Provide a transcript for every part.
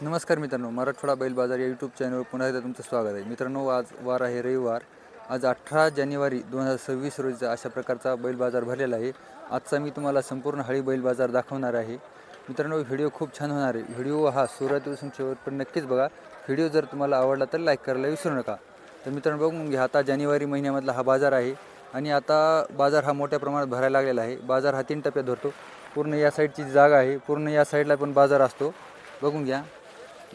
नमस्कार मित्रांनो, मराठवाडा बैल बाजार या यूट्यूब चॅनलवर पुन्हा एकदा तुमचं स्वागत आहे. मित्रांनो, आज वार आहे रविवार. आज 18 जानेवारी 2026 रोजीचा अशा प्रकारचा बैल बाजार भरलेला आहे. आजचा मी तुम्हाला संपूर्ण हळी बैल बाजार दाखवणार आहे. मित्रांनो, व्हिडिओ खूप छान होणार आहे. व्हिडिओ हा सुरुवातीपासून शेवटपर्यंत नक्कीच बघा. व्हिडिओ जर तुम्हाला आवडला तर लाईक करायला विसरू नका. तर मित्रांनो, बघून घ्या, आता जानेवारी महिन्यामधला हा बाजार आहे आणि आता बाजार हा मोठ्या प्रमाणात भरायला लागलेला आहे. बाजार हा 3 टप्प्यात भरतो. पूर्ण या साईडची जागा आहे, पूर्ण या साईडला पण बाजार असतो. बघून घ्या,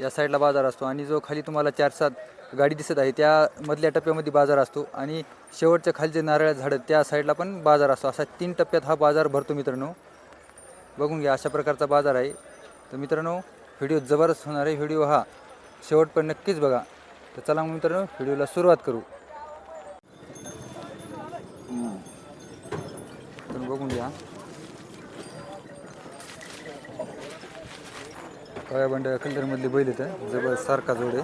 या साईडला बाजार असतो आणि जो खाली तुम्हाला 4-7 गाडी दिसत आहे त्या मधल्या टप्प्यामध्ये बाजार असतो आणि शेवटच्या खाली जे नारळ झाडं त्या साईडला पण बाजार असतो. असा 3 टप्प्यात हा बाजार भरतो मित्रांनो. बघून घ्या, अशा प्रकारचा बाजार आहे. तर मित्रांनो, व्हिडिओ जबरदस्त होणार आहे. व्हिडिओ हा शेवटपर्यंत नक्कीच बघा. तर चला मग मित्रांनो, व्हिडिओला सुरुवात करू. तर बघून घ्या, काळ्या बंड्या कलरमधले बैल येतं, जबरदस्त सारखा जोड आहे.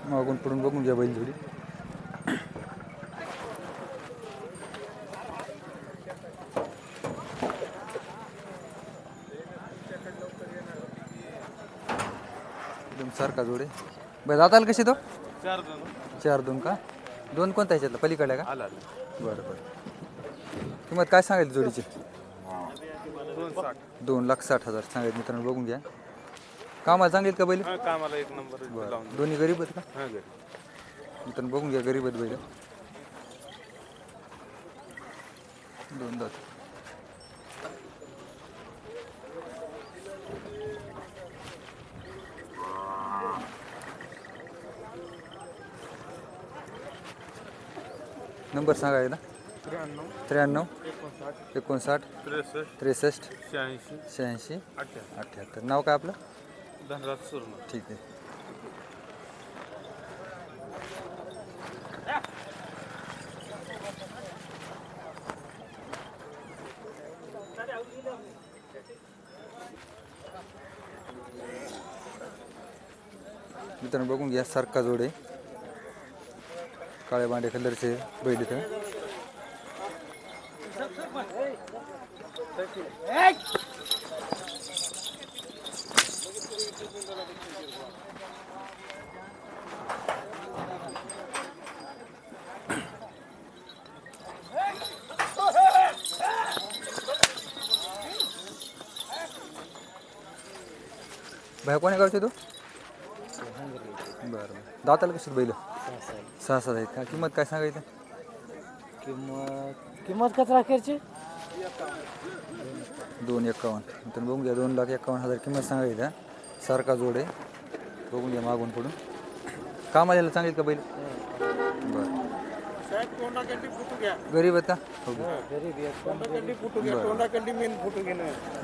मागून पडून बघून घ्या बैल जोडी. एकदम सारखा जोड आहे. बरं, दाताला कशी तो 4-2 का? 2 कोणता ह्याच्यातला पलीकडल्या का? बरं बरं. किंमत काय सांगायची जोडीची? 2,60,000 सांगायचं मित्रांनो. बघून घ्या, कामाला चांगले आहेत का बैल? कामाला एक नंबर. बरं, दोन्ही गरीब आहेत का? मित्रांनो बघून घ्या, गरीब आहेत बैल. 2 दात. नंबर सांगायला 93 59 63 86 78. नाव काय आपलं? धनराज सुर्ण. ठीक आहे. मित्रांनो बघून घ्या, सारखा जोड आहे. काळ्या बांडे कलरचे बैल इथं. भाई कोण्या गावचे तू? बरं. दाताला कशी बैल? 6-7 आहेत का? किंमत काय सांगायचं? किंमत कच राखायची? 2,51. तर बघून घ्या, 2,51,000 किंमत सांगायचं. सारखा जोड आहे. बघून घ्या मागून पडून. कामाला यायला चांगले का बैल? बरं. गरीब आहेत का? हो.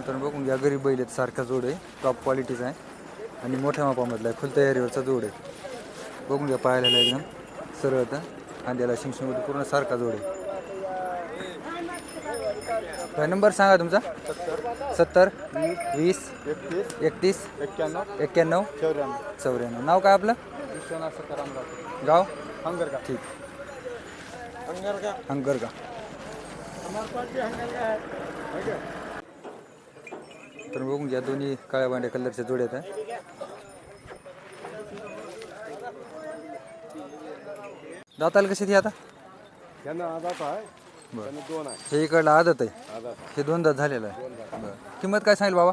तर बघून घ्या, गरीब बैल आहेत. सारखा जोड आहे, टॉप क्वालिटीचा आहे आणि मोठ्या मापामधला आहे. फुल तयारीवरचा जोड आहे. बघून घ्या, पाहायला एकदम सरळ होतं. खांद्याला शिंगशिंगमध्ये पूर्ण सारखा जोड आहे. काय नंबर सांगा तुमचा? 70 20 31 91 94. नाव काय आपलं? गाव? ठीक. हंगरगा. तर बघून घ्या, दोन्ही काळ्या बांड्या कलरच्या जोड्यात आहे. दाताला कशी ती आता? बरं. हे इकडला आदत आहे, हे 2 दात झालेलं आहे. बरं. किंमत काय सांगेल बाबा?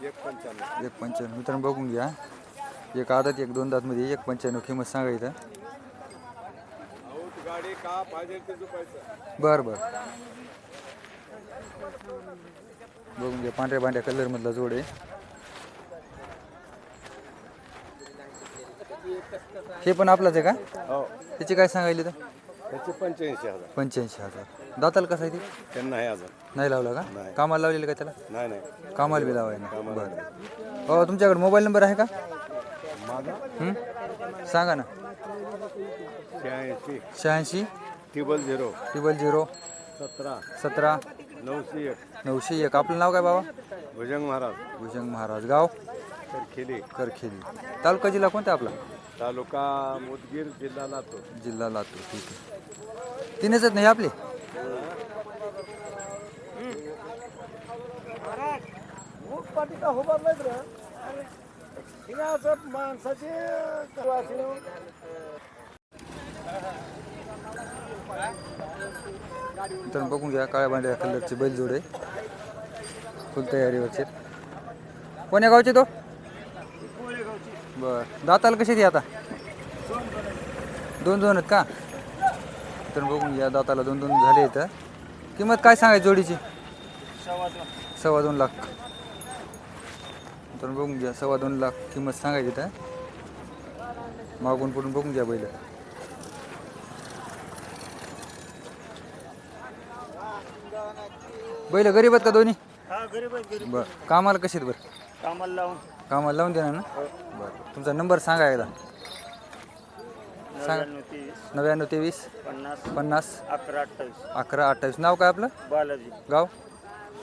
1,95. मित्रांनो बघून घ्या, एक आदत एक 2 दातमध्ये 1,95 किंमत सांगायचं. बरं बरं. बघून घ्या, पांढऱ्या बांड्या कलरमधला जोड आहे. हे पण आपलाच आहे का? त्याची काय सांगायली तर? 85,000. दाताला कसं आहे ती? त्यांना आहे अजून नाही लावला का? कामाला लावलेलं का त्याला? नाही कामाला बी लावायला. बरं. हो, तुमच्याकडे मोबाईल नंबर आहे का? सांगा ना. 86 00 00 17 901. आपलं नाव काय बाबा? भुजंग महाराज. भुजंग महाराज. गाव? करखेली. तालुका जिल्हा कोणता आपला? तालुका मुदगीर, जिल्हा लातूर. ठीक आहे. 3च आहेत नाही आपले? तर बघून घ्या काळ्या बांड्या कलरचे बैलजोडे फुल तयारीवरचे. कोण्या गावचे तो? बर दाताला कशी ती आता? दोन दोन आहेत का? तर बघून घ्या दाताला दोन दोन झाले इथं. किंमत काय सांगायची जोडीची? 2.25 लाख. तर बघून घ्या 2.25 लाख किंमत सांगायची इथं. मागून पुढून बघून घ्या बैल. बैल गरीब आहेत का दोन्ही? बर कामाला कशी आहेत? बरं कामाला लावून देणार ना? बरं तुमचा नंबर सांगा एकदा. सांगा. 9923 50 11 28. नाव काय आपलं? बालाजी गाव?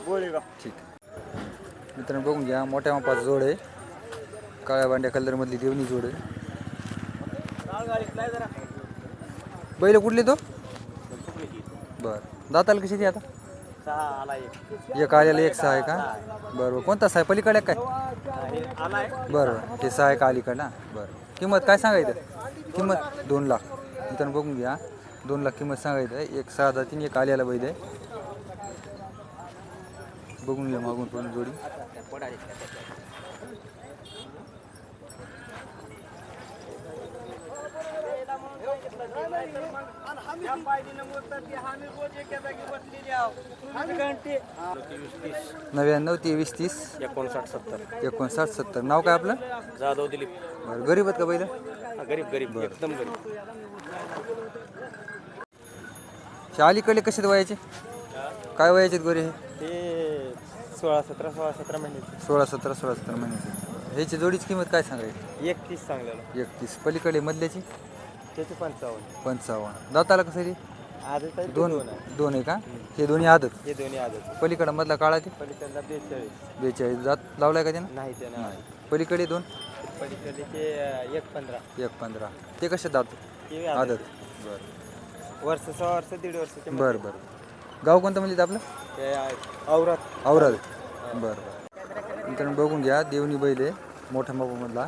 गोळेगाव. ठीक. मित्रांनो बघून घ्या मोठ्या मापाचा जोड आहे. काळ्या बांड्या कलरमधली देवणी जोड आहे. बैल कुठले तो? बरं दाताला कशी ती आता? एक आलेला एक 6 आहे का? बरं कोणता 6 पलीकडे काय? बरं ते 6 आहे का अलीकडला? बरं किंमत काय सांगायचं? किंमत 2 लाख. मित्रांनो बघून घ्या 2 लाख किंमत सांगायचं. एक 6 जातीन एक आलेला बैल आहे. बघून घ्या मागून पण जोडी. नव्याण्णव 23 30 59 70. नाव काय आपलं? जाधव दिलीप. बरं गरीब आहेत का बैल? गरीब एकदम गरीब. अलीकडे कसे वयाचे? काय वयाचे गोरे हे? ते 16-17 महिन्याचे. 16-17 महिन्याचे. ह्याची जोडीची किंमत काय सांगायची? 31 सांगलेलं. 31. पलीकडे मधल्याची? त्याचे 55. दाताला कसं आहे? आदत आहे दोन दोन आहे का? हे दोन्ही आदत. हे दोन्ही आदत. पलीकडे मधला काळा ते पलीकडला 42. 42. दात लावलाय का त्यानं? नाही ते नाही. पलीकडे दोन? पलीकडे ते 1-15. 1-15. ते कसे दात? ते आदत. वर्ष 6 वर्ष 1.5 वर्षाचे. बरं. गाव कोणतं म्हणजे आपलं? ते औरात. औराद. बरं. मित्रांनो बघून घ्या देवणी बैल आहे मोठ्या मापामधला.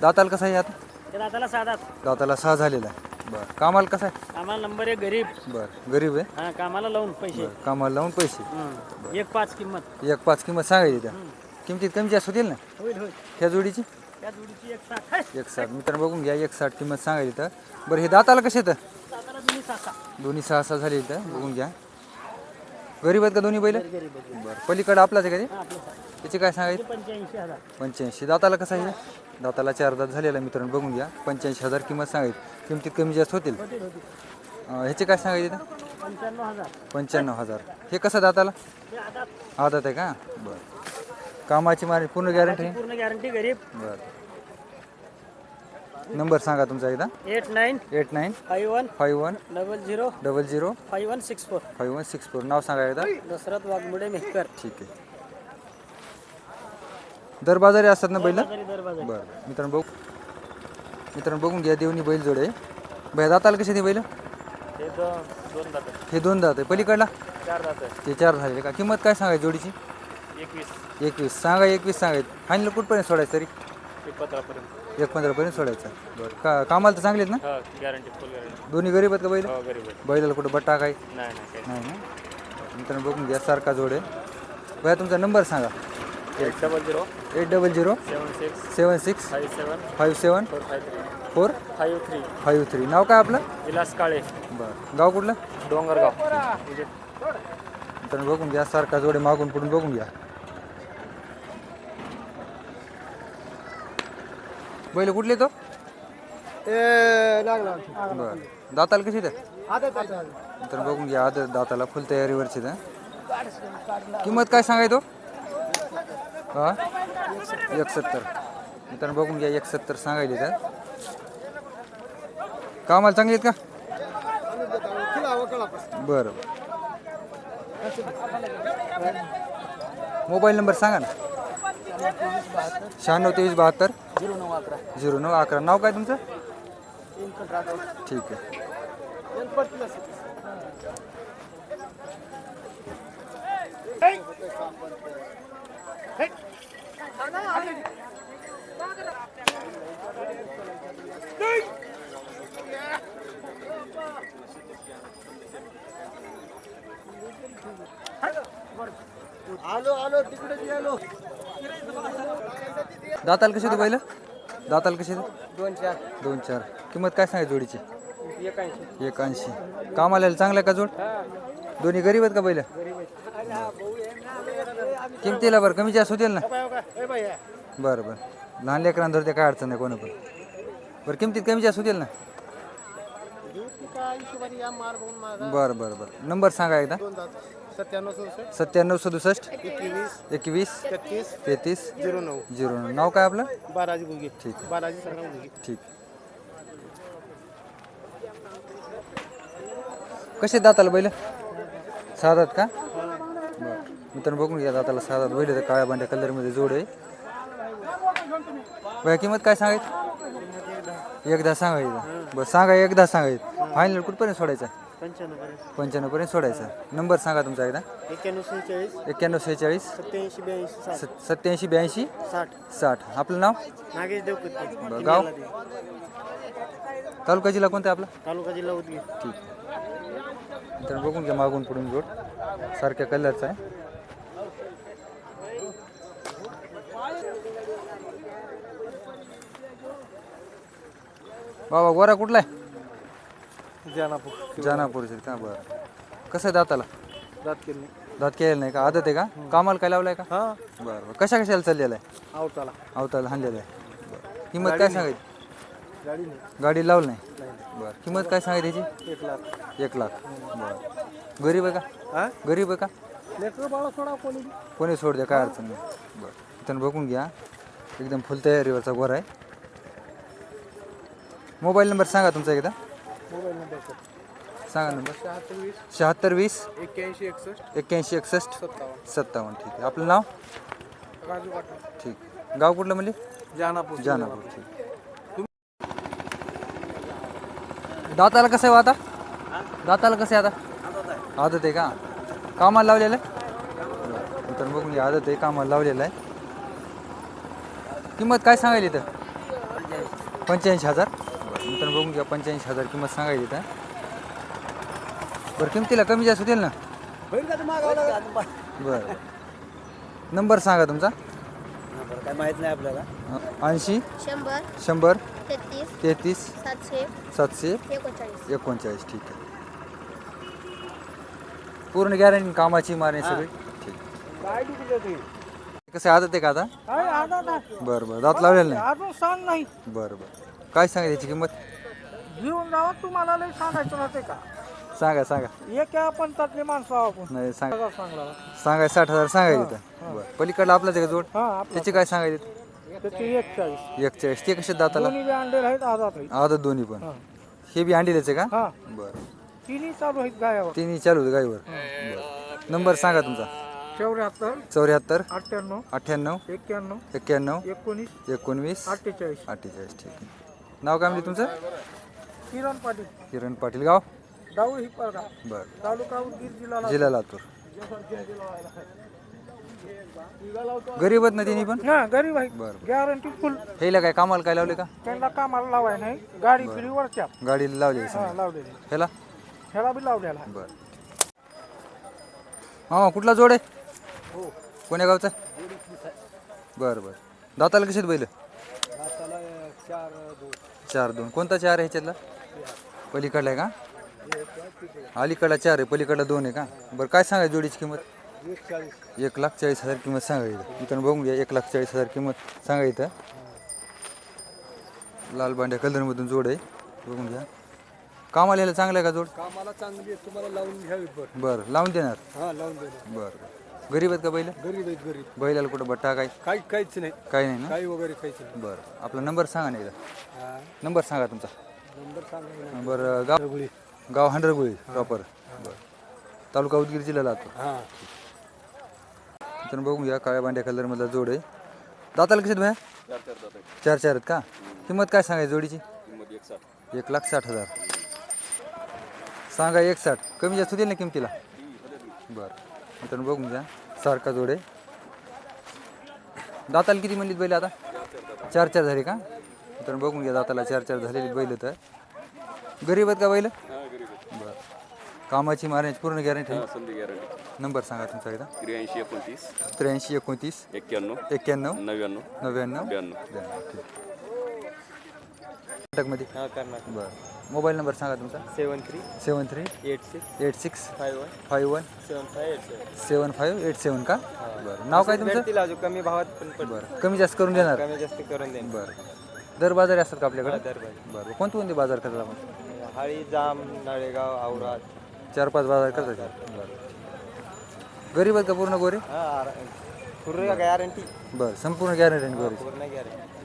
दाताला कसा आहे आता? दाताला 6 दात. दाताला 6 झालेला आहे. बरं कामाला कसा आहे? आम्हाला नंबर 1 गरीब. बरं गरीब आहे. हा कामाला लावून पैसे. बरं कामाला लावून पैसे. 1.5 किंमत. 1.5 किंमत सांगायची त्या. किमतीत कमी जास्त होतील ना होईल. ह्या जोडीची? त्या जोडीची 1.60. 1.60. मित्रांनो बघून घ्या 1.60 किंमत सांगायची तर. बरं हे दाताला कसे येतं? दाताला दोन्ही 6. दोन्ही 6 झाले इथं बघून घ्या. गरीब आहेत का दोन्ही बैल? गरीब. बरं पलीकडे आपलाच आहे का ते? हा आपलं त्याची काय सांगायची? 85,000. 85. दाताला कसं आहे? दाताला 4 दात झालेला मित्रांनो बघून घ्या. 85,000 किंमत सांगायची. किमतीत कमी जास्त होतील. ह्याचे काय सांगायचे? 95,000. 95,000. हे कसं दाताला? ते आता आदत आहे का? बरं कामाची मारी पूर्ण गॅरंटी? पूर्ण गॅरंटी गरीब. बरं नंबर सांगा तुमचा एकदा. 89 89 51 51 00 00 5164. 5164. नाव सांगा एकदा. दशरथ वाघमोडे मेहकर. ठीक आहे. दर बाजारी असतात ना बैल? दरबाजार. बरं मित्रांनो बघून घ्या देवणी बैल जोडे. बाय दाताला कसे ते बैल? हे 2 दात. हे 2 दात आहे. पलीकडला 4 दात. ते 4 झाले का? किंमत काय सांगायची जोडीची? 21 सांगा. 21 सांगायचं. फायनल कुठपर्यंत सोडायचं तरी? 15 पर्यंत. 1.15 पर्यंत सोडायचं. बरं कामाला तर चांगले आहेत ना? हा गॅरंटी फुल गॅरंटी. दोन्ही गरीब आहेत का बैल? हो गरीब. बैलाला कुठं बट्टा काय? नाही नाही ना. मित्रांनो बघून घ्या सारखा जोड आहे. भैया तुमचा नंबर सांगा. 800 800 76 76 57 57 453 4 53. 53. नाव काय आपलं? विलास काळे. बरं गाव कुठलं? डोंगरगाव. मित्रांनो बघून घ्या सारखा जोडे मागून पुढून बघून घ्या. बैल कुठले तो? बरं दाताला कशी तर? तर बघून घ्या आदत दाताला फुल तयारीवरची तर. किंमत काय सांगाय तो? हा 170. मित्रांनो बघून घ्या 170 सांगायले तर. कामाला चांगली आहेत का? बरं मोबाईल नंबर सांगा ना. 96 23 72 09 11. नाव काय तुमचं? ठीक आहे. दाताल कशी तू पहिलं दाताल कशी 2-4 2-4 किंमत काय सांगायची जोडीची 81 81 कामाला चांगला का जोड दोन्ही गरीब आहेत का पहिलं किमतीला बरं कमी जास्त होतील ना बरं बरं लहान लेकरांना धरते काय अडचण नाही कोणा पण बरं किमतीत कमी जास्त होतील ना बरं बरं बरं नंबर सांगा एकदा 97 67 21 33 09 नाव काय आपलं बालाजी गुगे ठीक आहे बालाजी संग्राम गुगे ठीक कसे दाताला बैल साधात का बरं मित्रांनो बघून घ्या दाताला साधात बैल तर काळ्या बांड्या कलरमध्ये जोड आहे बघा किंमत काय सांगायची एकदा सांगायचं बरं सांगा एकदा सांगायचं फायनल कुठपर्यंत सोडायचा 95 पर्यंत सोडायचा नंबर सांगा तुमचा एकदा 91 46 87 82 60 आपलं नाव नागेश देवकुते बरं, गाव तालुका जिल्हा कोणता आहे आपला तालुका जिल्हा उदगीर ठीक तर बघून घ्या मागून पुढून जोड सारख्या कलरचा आहे बाबा गोरा कुठला आहे जानापूरचे का बरं कसं आहे दाताला दात केलेलं नाही का आदत आहे का कामाला काय लावलाय का बरं बरं कशा कशाला चाललेला आहे अवताला हाणलेला आहे बरं किंमत काय सांगायची गाडी लावली नाही बरं किंमत काय सांगायची त्याची 1 लाख बरं गरीब आहे का गरीब आहे का कोणी सोड द्या काय अडचण नाही बरं इथं बघून घ्या एकदम फुल तयारीवरचा गोरा आहे मोबाईल नंबर सांगा तुमचा एकदा सांगा नंबर 76 20 81 61 57 ठीक आहे आपलं नाव ठीक गाव कुठलं म्हणजे जानापूर ठीक दाताला कसं आहे आता दाताला कसं आहे आता आदत आहे का कामाला लावलेलं आहे तर बघून घ्या आदत आहे कामाला लावलेलं आहे किंमत काय सांगायली इथं 85,000 तर बघून घ्या 85,000 किंमत सांगायची इथं बरं किमतीला कमी जास्त होतील ना बरं नंबर सांगा तुमचा काय माहित नाही आपल्याला 80 100 100 33 33 739 739 ठीक आहे पूर्ण गॅरंटी कामाची मारणे सगळी ठीक कसं आदत आहे का आता बरं बरं दात लावलेलं नाही अजून सांग नाही बरं बरं काय सांगा त्याची किंमत घेऊन जावा तुम्हाला लय सांगायचं राहते का सांगा सांगा एक आहे आपण त्यातले माणसं आहो आपण नाही सांगा सांगला सांगाय 60,000 सांगायचं इथं बरं पलीकडलं आपलाच आहे का जोड हा आपलं त्याची काय सांगायची त्याची 41 41 ते कसे दाताला दोन्ही बी अंडे आहेत आजात आहेत आदत दोन्ही पण हा. हे बी अंडीलेच आहे का हा बरं तिन्ही चालू आहेत गायावर तिन्ही चालू होते गाईवर बरं नंबर सांगा तुमचा 74 74 98 98 91 91 19 19 48 48 ठीक आहे नाव काय म्हणजे तुमचं किरण पाटील किरण पाटील गाव डाऊ ही परगा बरं तालुका उदगीर जिल्हा जिल्हा लातूर गरीबच ना तिन्ही पण ना गरीब आहेत बरं गॅरंटी फुल हेला काय कामाला काय लावले का त्यांना कामाला लावाय नाही गाडी फिरी वरच्या गाडीला लावले हा लावलेली ह्याला ह्याला बी लावलेला आहे. बरं मामा कुठला जोड आहे कोण्या गावचा बरं बरं दाताला कसे बैल 4-2 कोणता 4 आहे ह्याच्यातला पलीकडला आहे का अलीकडला 4 आहे पलीकडला 2 आहे का बरं काय सांगाय जोडीची किंमत 1,40,000 किंमत सांगायची इथं बघून घ्या 1,40,000 किंमत सांगायचं लाल बांड्या कलरमधून जोड आहे बघून घ्या कामाला यायला चांगलं आहे का जोड कामाला चांगली आहे, तुम्हाला लावून घ्यावी बरं लावून देणार हा लावून देणार बरं गरीब आहेत का बैल गरीब आहेत गरीब बैलाला कुठं बट्टा काय काहीच नाही काही नाही ना काही वगैरे काहीच नाही बरं आपला नंबर सांगा ना एकदा नंबर सांगा तुमचा नंबर सांगा बरं गाव हंडरगुळी प्रॉपर बरं तालुका उदगीर जिल्हा लातूर हा तर बघून घ्या काळ्या बांड्या कलरमधला जोड आहे दाताला कसे भया 4 आहेत का किंमत काय सांगायची जोडीची 1,60,000 सांगा 1,60 कमी जास्त होतील ना किमतीला बरं तर बघून घ्या सारखा जोडे. दाताला किती म्हणलीत बैल आता? 4 झाले का? तर बघून घ्या, दाताला 4 झालेली बैल तर. गरीब आहेत का बैल? बरं. कामाची मारण्याची पूर्ण गॅरंटी आहे. संधी गॅरंटी. नंबर सांगा तुमचा एकदा. 83 29 83 29 91 91 99 99 92. कर्नाटकमध्ये. हा कर्नाटक. बरं. मोबाईल नंबर सांगा तुमचा. 73 73 86 86 51 51 7587. 7587 का? बरं. नाव काय तुमचं? भेटतील अजून कमी भावात पण पडतील. बरं. कमी जास्त करून देणार? कमी जास्त करून देईन. बरं. दर बाजारी असतात का आपल्याकडे? दरबारी बरं. कोणते बाजार करतात आपण? हाळी जाम नळेगाव औराद. 4-5 बाजार करतात. बरं. गरीब आहेत का पूर्ण गोरे? हा पूर्ण गॅरंटी. बरं. संपूर्ण गॅरंटी गोरे. पूर्ण गॅरंटी.